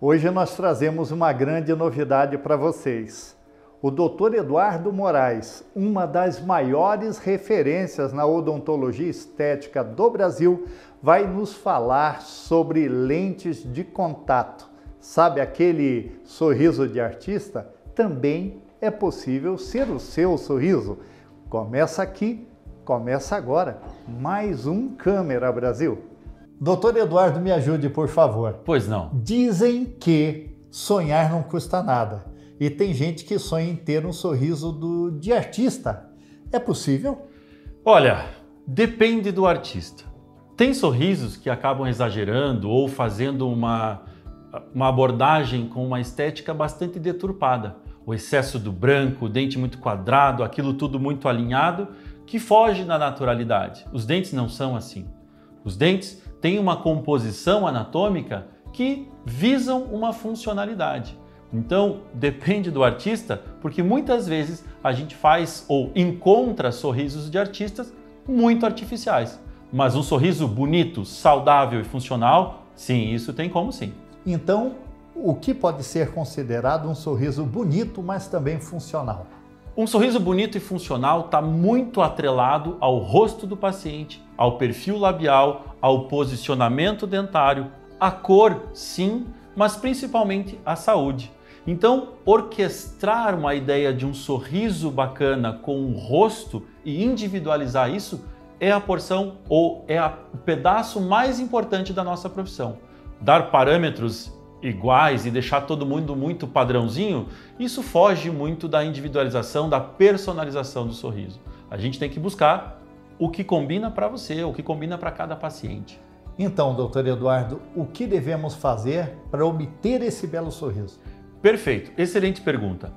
Hoje nós trazemos uma grande novidade para vocês. O Dr. Eduardo Moraes, uma das maiores referências na odontologia estética do Brasil, vai nos falar sobre lentes de contato. Sabe aquele sorriso de artista? Também é possível ser o seu sorriso. Começa aqui, começa agora. Mais um Câmera Brasil. Doutor Eduardo, me ajude, por favor. Pois não. Dizem que sonhar não custa nada. E tem gente que sonha em ter um sorriso de artista. É possível? Olha, depende do artista. Tem sorrisos que acabam exagerando ou fazendo uma abordagem com uma estética bastante deturpada. O excesso do branco, o dente muito quadrado, aquilo tudo muito alinhado, que foge da naturalidade. Os dentes não são assim. Os dentes têm uma composição anatômica que visam uma funcionalidade. Então, depende do artista, porque muitas vezes a gente faz ou encontra sorrisos de artistas muito artificiais. Mas um sorriso bonito, saudável e funcional, sim, isso tem como sim. Então, o que pode ser considerado um sorriso bonito, mas também funcional? Um sorriso bonito e funcional está muito atrelado ao rosto do paciente, ao perfil labial, ao posicionamento dentário, à cor, sim, mas principalmente à saúde. Então, orquestrar uma ideia de um sorriso bacana com um rosto e individualizar isso é a porção ou é o pedaço mais importante da nossa profissão. Dar parâmetros iguais e deixar todo mundo muito padrãozinho, isso foge muito da individualização, da personalização do sorriso. A gente tem que buscar o que combina para você, o que combina para cada paciente. Então, doutor Eduardo, o que devemos fazer para obter esse belo sorriso? Perfeito, excelente pergunta.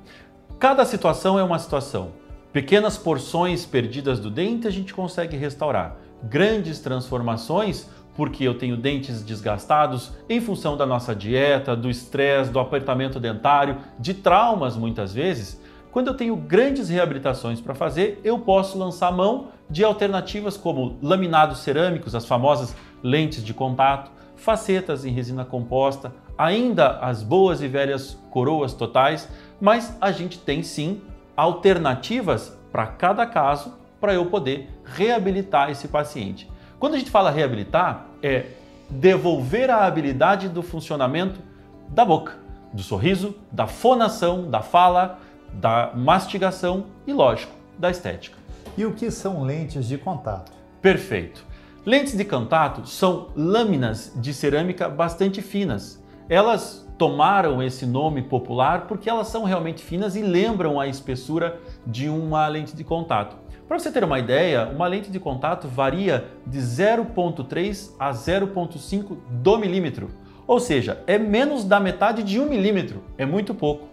Cada situação é uma situação. Pequenas porções perdidas do dente a gente consegue restaurar. Grandes transformações, porque eu tenho dentes desgastados em função da nossa dieta, do estresse, do apertamento dentário, de traumas muitas vezes. Quando eu tenho grandes reabilitações para fazer, eu posso lançar mão de alternativas como laminados cerâmicos, as famosas lentes de contato, facetas em resina composta, ainda as boas e velhas coroas totais, mas a gente tem sim alternativas para cada caso para eu poder reabilitar esse paciente. Quando a gente fala reabilitar, é devolver a habilidade do funcionamento da boca, do sorriso, da fonação, da fala, da mastigação e, lógico, da estética. E o que são lentes de contato? Perfeito. Lentes de contato são lâminas de cerâmica bastante finas. Elas tomaram esse nome popular porque elas são realmente finas e lembram a espessura de uma lente de contato. Para você ter uma ideia, uma lente de contato varia de 0,3 a 0,5 do milímetro, ou seja, é menos da metade de 1 milímetro, é muito pouco.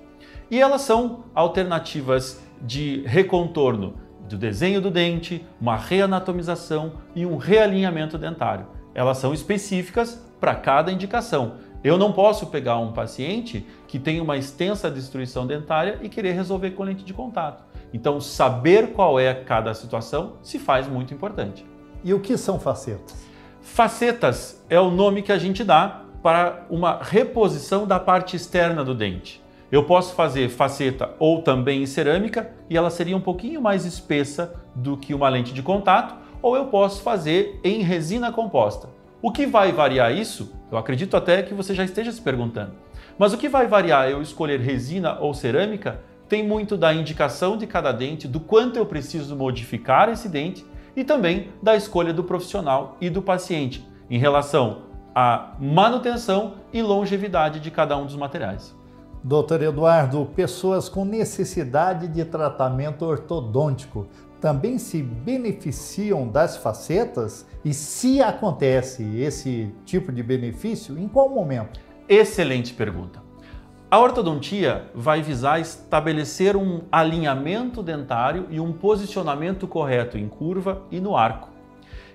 E elas são alternativas de recontorno do desenho do dente, uma reanatomização e um realinhamento dentário. Elas são específicas para cada indicação. Eu não posso pegar um paciente que tem uma extensa destruição dentária e querer resolver com lente de contato. Então, saber qual é cada situação se faz muito importante. E o que são facetas? Facetas é o nome que a gente dá para uma reposição da parte externa do dente. Eu posso fazer faceta ou também em cerâmica e ela seria um pouquinho mais espessa do que uma lente de contato, ou eu posso fazer em resina composta. O que vai variar isso? Eu acredito até que você já esteja se perguntando. Mas o que vai variar eu escolher resina ou cerâmica tem muito da indicação de cada dente, do quanto eu preciso modificar esse dente e também da escolha do profissional e do paciente em relação à manutenção e longevidade de cada um dos materiais. Doutor Eduardo, pessoas com necessidade de tratamento ortodôntico também se beneficiam das facetas? E se acontece esse tipo de benefício, em qual momento? Excelente pergunta. A ortodontia vai visar estabelecer um alinhamento dentário e um posicionamento correto em curva e no arco.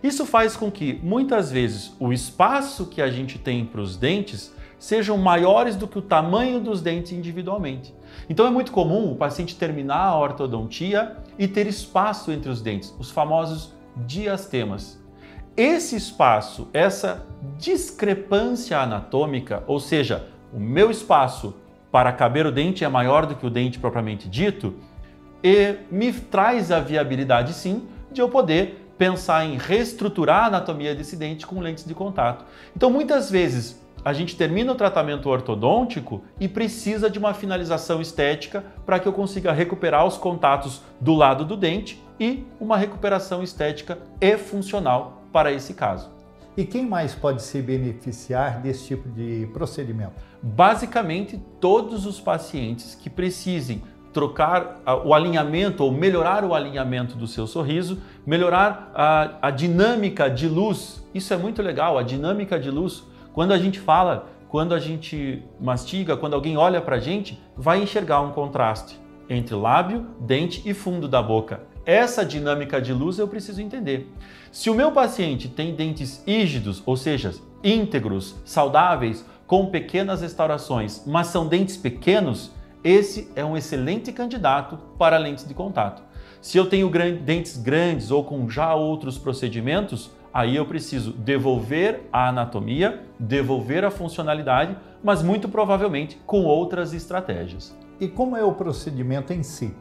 Isso faz com que, muitas vezes, o espaço que a gente tem para os dentes sejam maiores do que o tamanho dos dentes individualmente. Então é muito comum o paciente terminar a ortodontia e ter espaço entre os dentes, os famosos diastemas. Esse espaço, essa discrepância anatômica, ou seja, o meu espaço para caber o dente é maior do que o dente propriamente dito, e me traz a viabilidade, sim, de eu poder pensar em reestruturar a anatomia desse dente com lentes de contato. Então, muitas vezes, a gente termina o tratamento ortodôntico e precisa de uma finalização estética para que eu consiga recuperar os contatos do lado do dente e uma recuperação estética e funcional para esse caso. E quem mais pode se beneficiar desse tipo de procedimento? Basicamente, todos os pacientes que precisem trocar o alinhamento ou melhorar o alinhamento do seu sorriso, melhorar a dinâmica de luz. Isso é muito legal, a dinâmica de luz. Quando a gente fala, quando a gente mastiga, quando alguém olha para a gente, vai enxergar um contraste entre lábio, dente e fundo da boca. Essa dinâmica de luz eu preciso entender. Se o meu paciente tem dentes rígidos, ou seja, íntegros, saudáveis, com pequenas restaurações, mas são dentes pequenos, esse é um excelente candidato para lentes de contato. Se eu tenho dentes grandes ou com já outros procedimentos, aí eu preciso devolver a anatomia, devolver a funcionalidade, mas muito provavelmente com outras estratégias. E como é o procedimento em si?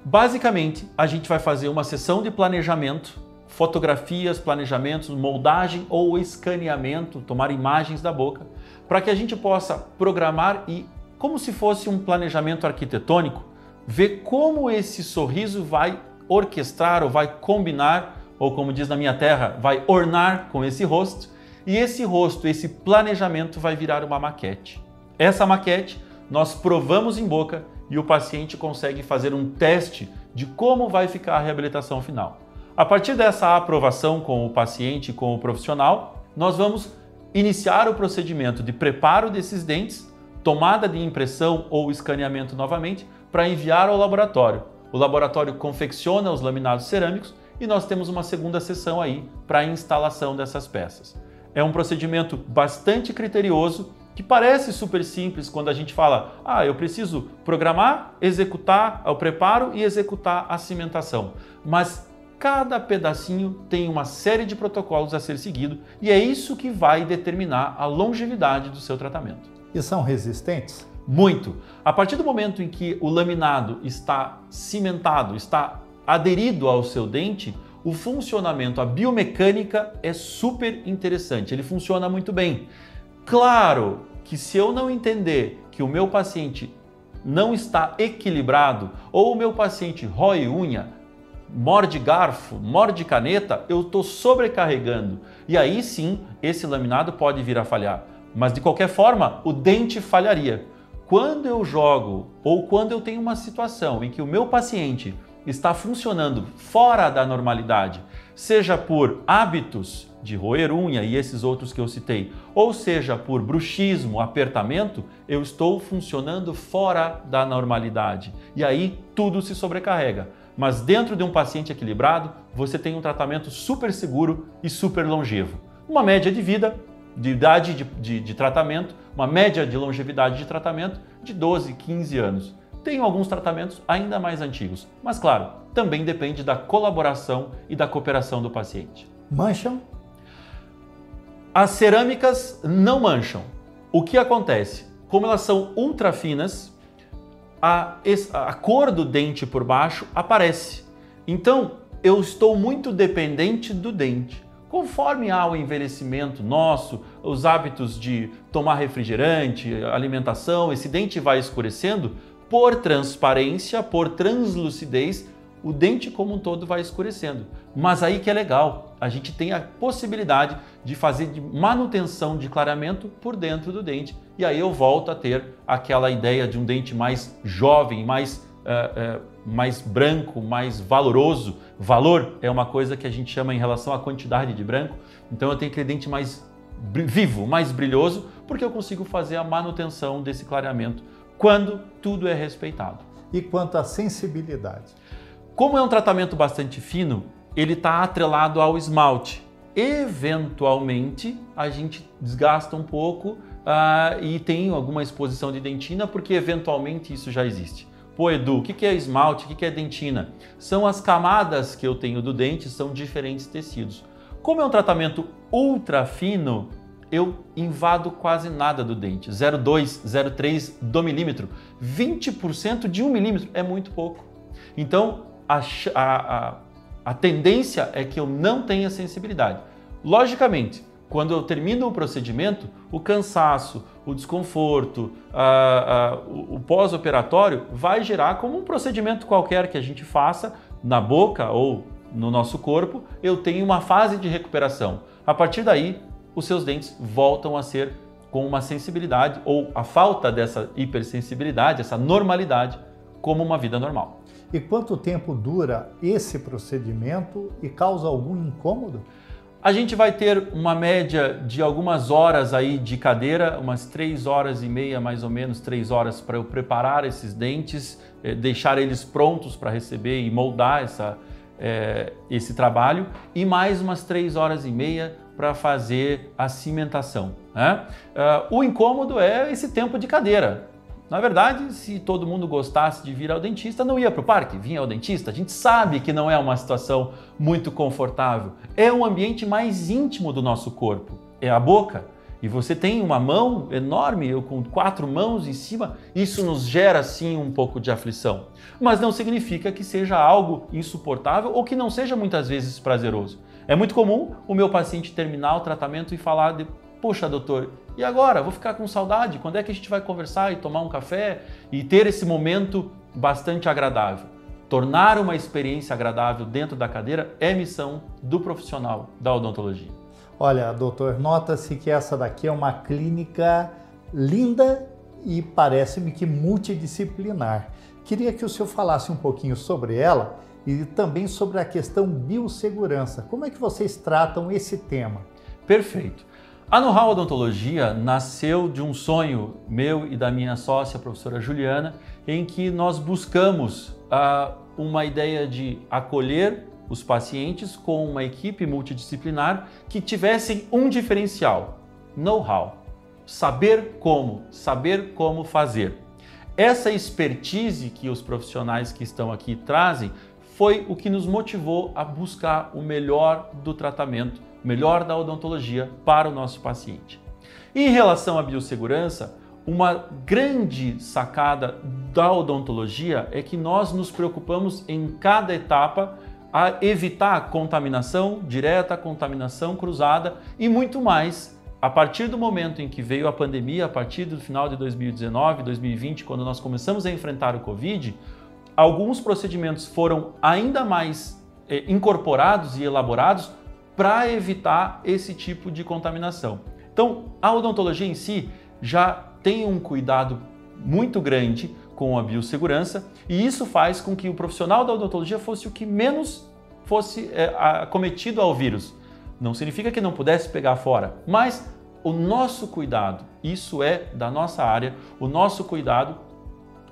Basicamente, a gente vai fazer uma sessão de planejamento, fotografias, planejamentos, moldagem ou escaneamento, tomar imagens da boca, para que a gente possa programar e, como se fosse um planejamento arquitetônico, ver como esse sorriso vai orquestrar ou vai combinar, ou como diz na minha terra, vai ornar com esse rosto, e esse rosto, esse planejamento vai virar uma maquete. Essa maquete nós provamos em boca e o paciente consegue fazer um teste de como vai ficar a reabilitação final. A partir dessa aprovação com o paciente e com o profissional, nós vamos iniciar o procedimento de preparo desses dentes, tomada de impressão ou escaneamento novamente, para enviar ao laboratório. O laboratório confecciona os laminados cerâmicos e nós temos uma segunda sessão aí para a instalação dessas peças. É um procedimento bastante criterioso, que parece super simples quando a gente fala, eu preciso programar, executar o preparo e executar a cimentação. Mas cada pedacinho tem uma série de protocolos a ser seguido e é isso que vai determinar a longevidade do seu tratamento. E são resistentes? Muito. A partir do momento em que o laminado está cimentado, está aderido ao seu dente, o funcionamento, a biomecânica é super interessante, ele funciona muito bem. Claro que se eu não entender que o meu paciente não está equilibrado, ou o meu paciente rói unha, morde garfo, morde caneta, eu estou sobrecarregando. E aí sim, esse laminado pode vir a falhar. Mas de qualquer forma, o dente falharia. Quando eu jogo ou quando eu tenho uma situação em que o meu paciente está funcionando fora da normalidade, seja por hábitos de roer unha e esses outros que eu citei, ou seja por bruxismo, apertamento, eu estou funcionando fora da normalidade. E aí tudo se sobrecarrega. Mas dentro de um paciente equilibrado, você tem um tratamento super seguro e super longevo. Uma média de vida, de idade de tratamento, uma média de longevidade de tratamento de 12, 15 anos. Tem alguns tratamentos ainda mais antigos, mas claro, também depende da colaboração e da cooperação do paciente. Mancham? As cerâmicas não mancham. O que acontece? Como elas são ultra finas, a cor do dente por baixo aparece. Então, eu estou muito dependente do dente. Conforme há o envelhecimento nosso, os hábitos de tomar refrigerante, alimentação, esse dente vai escurecendo, por transparência, por translucidez, o dente como um todo vai escurecendo. Mas aí que é legal, a gente tem a possibilidade de fazer de manutenção de clareamento por dentro do dente. E aí eu volto a ter aquela ideia de um dente mais jovem, mais branco, mais valoroso. Valor é uma coisa que a gente chama em relação à quantidade de branco. Então eu tenho aquele dente mais vivo, mais brilhoso, porque eu consigo fazer a manutenção desse clareamento quando tudo é respeitado. E quanto à sensibilidade? Como é um tratamento bastante fino, ele está atrelado ao esmalte. Eventualmente, a gente desgasta um pouco e tem alguma exposição de dentina, porque eventualmente isso já existe. Pô, Edu, o que é esmalte? O que é dentina? São as camadas que eu tenho do dente, são diferentes tecidos. Como é um tratamento ultra fino, eu invado quase nada do dente, 0,2, 0,3 do milímetro. 20% de 1 milímetro é muito pouco. Então, a tendência é que eu não tenha sensibilidade. Logicamente, quando eu termino o procedimento, o cansaço, o desconforto, o pós-operatório vai gerar como um procedimento qualquer que a gente faça na boca ou no nosso corpo, eu tenho uma fase de recuperação. A partir daí, os seus dentes voltam a ser com uma sensibilidade ou a falta dessa hipersensibilidade, essa normalidade, como uma vida normal. E quanto tempo dura esse procedimento e causa algum incômodo? A gente vai ter uma média de algumas horas aí de cadeira, umas 3 horas e meia, mais ou menos 3 horas para eu preparar esses dentes, deixar eles prontos para receber e moldar esse trabalho, e mais umas 3 horas e meia para fazer a cimentação, né? O incômodo é esse tempo de cadeira. Na verdade, se todo mundo gostasse de vir ao dentista, não ia para o parque, vinha ao dentista. A gente sabe que não é uma situação muito confortável. É um ambiente mais íntimo do nosso corpo, é a boca. E você tem uma mão enorme, eu com 4 mãos em cima, isso nos gera sim um pouco de aflição. Mas não significa que seja algo insuportável ou que não seja muitas vezes prazeroso. É muito comum o meu paciente terminar o tratamento e falar poxa, doutor, e agora? Vou ficar com saudade? Quando é que a gente vai conversar e tomar um café e ter esse momento bastante agradável? Tornar uma experiência agradável dentro da cadeira é missão do profissional da odontologia. Olha, doutor, nota-se que essa daqui é uma clínica linda e parece-me que multidisciplinar. Queria que o senhor falasse um pouquinho sobre ela e também sobre a questão biossegurança. Como é que vocês tratam esse tema? Perfeito. A Know-How Odontologia nasceu de um sonho meu e da minha sócia, a professora Juliana, em que nós buscamos uma ideia de acolher os pacientes com uma equipe multidisciplinar que tivessem um diferencial: know-how, saber como fazer. Essa expertise que os profissionais que estão aqui trazem foi o que nos motivou a buscar o melhor do tratamento, o melhor da odontologia para o nosso paciente. Em relação à biossegurança, uma grande sacada da odontologia é que nós nos preocupamos em cada etapa a evitar contaminação direta, contaminação cruzada e muito mais. A partir do momento em que veio a pandemia, a partir do final de 2019, 2020, quando nós começamos a enfrentar o Covid, alguns procedimentos foram ainda mais incorporados e elaborados para evitar esse tipo de contaminação. Então, a odontologia em si já tem um cuidado muito grande com a biossegurança e isso faz com que o profissional da odontologia fosse o que menos fosse acometido ao vírus. Não significa que não pudesse pegar fora, mas o nosso cuidado, isso é da nossa área, o nosso cuidado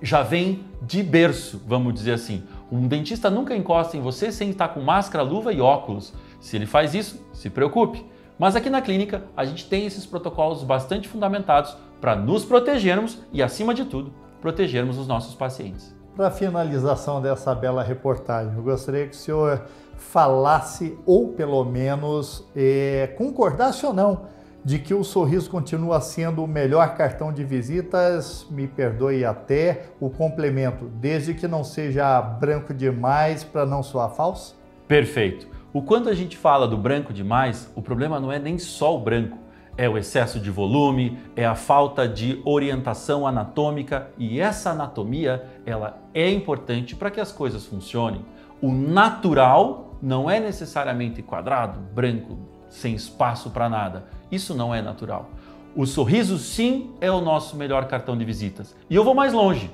já vem de berço, vamos dizer assim. Um dentista nunca encosta em você sem estar com máscara, luva e óculos. Se ele faz isso, se preocupe. Mas aqui na clínica a gente tem esses protocolos bastante fundamentados para nos protegermos e, acima de tudo, protegermos os nossos pacientes. Para a finalização dessa bela reportagem, eu gostaria que o senhor falasse, ou pelo menos concordasse ou não, de que o sorriso continua sendo o melhor cartão de visitas, me perdoe até o complemento, desde que não seja branco demais para não soar falso? Perfeito. O quando a gente fala do branco demais, o problema não é nem só o branco, é o excesso de volume, é a falta de orientação anatômica e essa anatomia, ela é importante para que as coisas funcionem. O natural não é necessariamente quadrado, branco, sem espaço para nada. Isso não é natural. O sorriso, sim, é o nosso melhor cartão de visitas. E eu vou mais longe.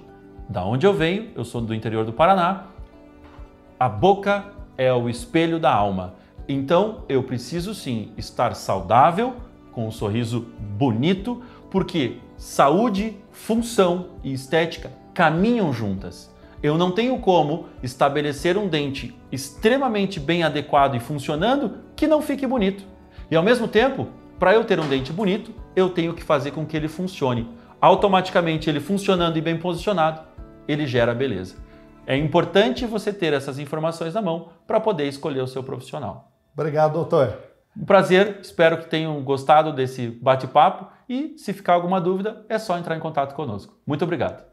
Da onde eu venho, eu sou do interior do Paraná, a boca é o espelho da alma. Então, eu preciso, sim, estar saudável, com um sorriso bonito, porque saúde, função e estética caminham juntas. Eu não tenho como estabelecer um dente extremamente bem adequado e funcionando que não fique bonito. E ao mesmo tempo, para eu ter um dente bonito, eu tenho que fazer com que ele funcione. Automaticamente, ele funcionando e bem posicionado, ele gera beleza. É importante você ter essas informações na mão para poder escolher o seu profissional. Obrigado, doutor. Um prazer, espero que tenham gostado desse bate-papo e se ficar alguma dúvida é só entrar em contato conosco. Muito obrigado.